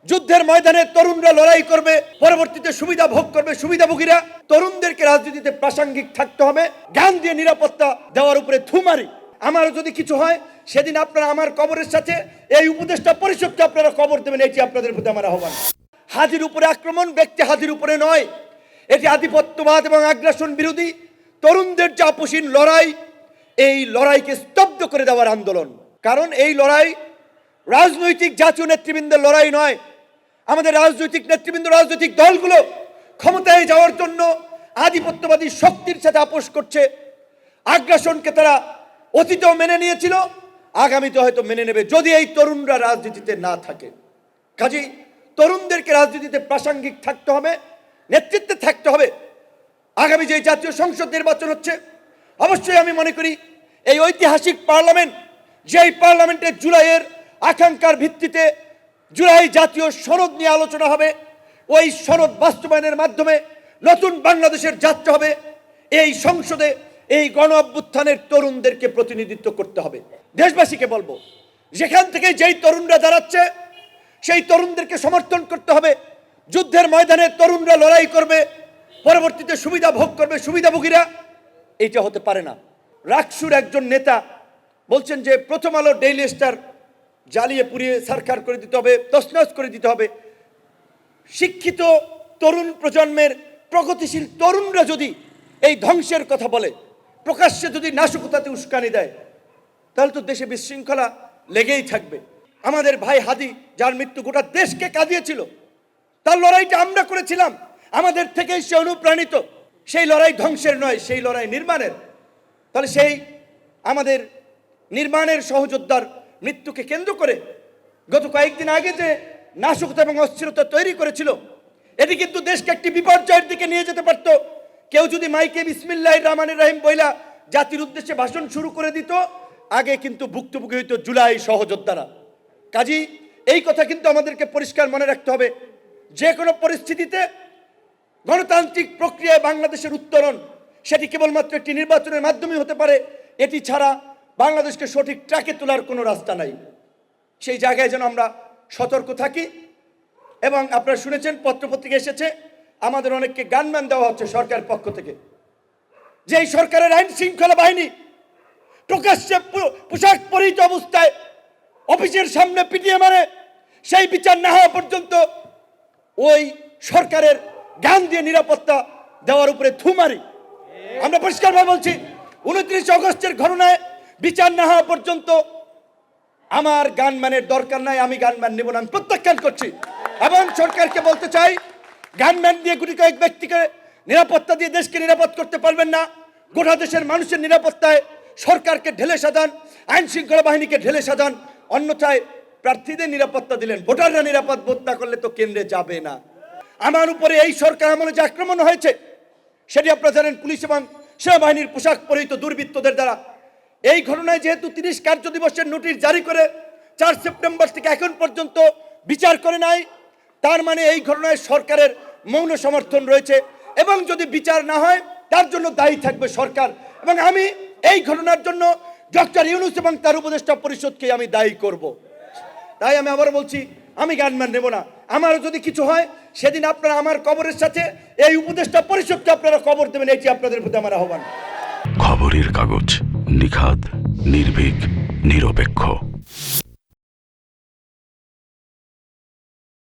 যুদ্ধের ময়দানে তরুণরা লড়াই করবে, পরবর্তীতে সুবিধা ভোগ করবে সুবিধাভোগীরা। তরুণদেরকে রাজনীতিতে প্রাসঙ্গিক থাকতে হবে, জ্ঞান দিয়ে নিরাপত্তা দেওয়ার উপরে থুমারি। আমার যদি কিছু হয় সেদিন আপনারা আমার কবরের সাথে এই উপদেষ্টা পরিষদকে আপনারা কবর দেবেন, এটি আপনাদের প্রতি আমার আহ্বান। হাজির উপরে আক্রমণ ব্যক্তি হাজির উপরে নয়, এটি আধিপত্যবাদ এবং আগ্রাসন বিরোধী তরুণদের যে আপসীন লড়াই, এই লড়াইকে স্তব্ধ করে দেওয়ার আন্দোলন। কারণ এই লড়াই রাজনৈতিক জাতীয় নেতৃবৃন্দের লড়াই নয়। আমাদের রাজনৈতিক নেতৃবৃন্দ, রাজনৈতিক দলগুলো ক্ষমতায় যাওয়ার জন্য আধিপত্যবাদী শক্তির সাথে আপোষ করছে। আগ্রাসনকে তারা অতীতেও মেনে নিয়েছিল, আগামীতে হয়তো মেনে নেবে যদি এই তরুণরা রাজনীতিতে না থাকে। কাজেই তরুণদেরকে রাজনীতিতে প্রাসঙ্গিক থাকতে হবে, নেতৃত্বে থাকতে হবে। আগামী যে জাতীয় সংসদ নির্বাচন হচ্ছে, অবশ্যই আমি মনে করি এই ঐতিহাসিক পার্লামেন্ট, যেই পার্লামেন্টে জুলাইয়ের আকাঙ্ক্ষার ভিত্তিতে জুলাই জাতীয় সনদ নিয়ে আলোচনা হবে, ওই সনদ বাস্তবায়নের মাধ্যমে নতুন বাংলাদেশের যাত্রা হবে। এই সংসদে এই গণ অভ্যুত্থানের তরুণদেরকে প্রতিনিধিত্ব করতে হবে। দেশবাসীকে বলবো, যেখান থেকে যেই তরুণরা দাঁড়াচ্ছে সেই তরুণদেরকে সমর্থন করতে হবে। যুদ্ধের ময়দানে তরুণরা লড়াই করবে, পরবর্তীতে সুবিধা ভোগ করবে সুবিধাভোগীরা, এইটা হতে পারে না। রাকসুর একজন নেতা বলছেন যে প্রথম আলো, ডেইলি স্টার জ্বালিয়ে পুড়িয়ে সরকার করে দিতে হবে, তছনছ করে দিতে হবে। শিক্ষিত তরুণ প্রজন্মের প্রগতিশীল তরুণরা যদি এই ধ্বংসের কথা বলে, প্রকাশ্যে যদি নাশকতাতে উস্কানি দেয়, তাহলে তো দেশে বিশৃঙ্খলা লেগেই থাকবে। আমাদের ভাই হাদি, যার মৃত্যু গোটা দেশকে কাঁদিয়েছিল, তার লড়াইটা আমরা করেছিলাম, আমাদের থেকেই সে অনুপ্রাণিত। সেই লড়াই ধ্বংসের নয়, সেই লড়াই নির্মাণের। তাহলে সেই আমাদের নির্মাণের সহযোদ্ধার মৃত্যুকে কেন্দ্র করে গত কয়েকদিন আগে যে নাশকতা এবং অস্থিরতা তৈরি করেছিল, এটি কিন্তু দেশকে একটি বিপর্যয়ের দিকে নিয়ে যেতে পারত। কেউ যদি মাইকে বিসমিল্লাহির রহমানির রহিম বইলা জাতির উদ্দেশ্যে ভাষণ শুরু করে দিত, আগে কিন্তু ভুক্তভোগী হইত জুলাই সহযোদ্ধারা। কাজেই এই কথা কিন্তু আমাদেরকে পরিষ্কার মনে রাখতে হবে, যে কোনো পরিস্থিতিতে গণতান্ত্রিক প্রক্রিয়ায় বাংলাদেশের উত্তরণ সেটি কেবলমাত্র একটি নির্বাচনের মাধ্যমে হতে পারে। এটি ছাড়া বাংলাদেশকে সঠিক ট্র্যাকে তোলার কোনো রাস্তা নাই। সেই জায়গায় যেন আমরা সতর্ক থাকি। এবং আপনারা শুনেছেন, পত্রপত্রিকা এসেছে, আমাদের অনেককে গানম্যান দেওয়া হচ্ছে সরকারের পক্ষ থেকে। যে এই সরকারের আইন শৃঙ্খলা বাহিনী প্রকাশ্যে পোশাক পরিহিত অবস্থায় অফিসের সামনে পিটিয়ে মারে, সেই বিচার না হওয়া পর্যন্ত ওই সরকারের জ্ঞান দিয়ে নিরাপত্তা দেওয়ার উপরে থুমারি। আমরা পরিষ্কারভাবে বলছি, 29 অগস্টের ঘটনায় বিচার না হওয়া পর্যন্ত আমার গানম্যানের দরকার নাই, আমি গানম্যান নেব না, আমি প্রত্যাখ্যান করছি। এবং সরকারকে বলতে চাই, গানম্যান দিয়ে গুটি কয়েক ব্যক্তিকে নিরাপত্তা দিয়ে দেশকে নিরাপদ করতে পারবেন না। গোটা দেশের মানুষের নিরাপত্তায় সরকারকে ঢেলে সাজান, আইন শৃঙ্খলা বাহিনীকে ঢেলে সাজান। অন্যথায় প্রার্থীদের নিরাপত্তা দিলেন, ভোটাররা নিরাপদ বোধ না করলে তো কেন্দ্রে যাবে না। আমার উপরে এই সরকার আমলে যে আক্রমণ হয়েছে, সেটি আপনারা জানেন, পুলিশ এবং সেনাবাহিনীর পোশাক পরিহিত দুর্বৃত্তদের দ্বারা। এই ঘটনায় যেহেতু 30 কার্য দিবসের নোটিশ জারি করে 4 সেপ্টেম্বর থেকে এখন পর্যন্ত বিচার করে নাই, তার মানে এই ঘটনায় সরকারের মৌন সমর্থন রয়েছে। এবং যদি বিচার না হয়, তার জন্য দায়ী থাকবে সরকার। এবং আমি এই ঘটনার জন্য ডক্টর ইউনূস এবং তার উপদেষ্টা পরিষদকে আমি দায়ী করব। তাই আমি আবার বলছি, আমি গানম্যান নেব না। আমার যদি কিছু হয় সেদিন আপনারা আমার কবরের সাথে এই উপদেষ্টা পরিষদকে আপনারা কবর দেবেন, এটি আপনাদের প্রতি আমার আহ্বান। খবরের কাগজ, নিখাদ, নির্ভীক, নিরপেক্ষ।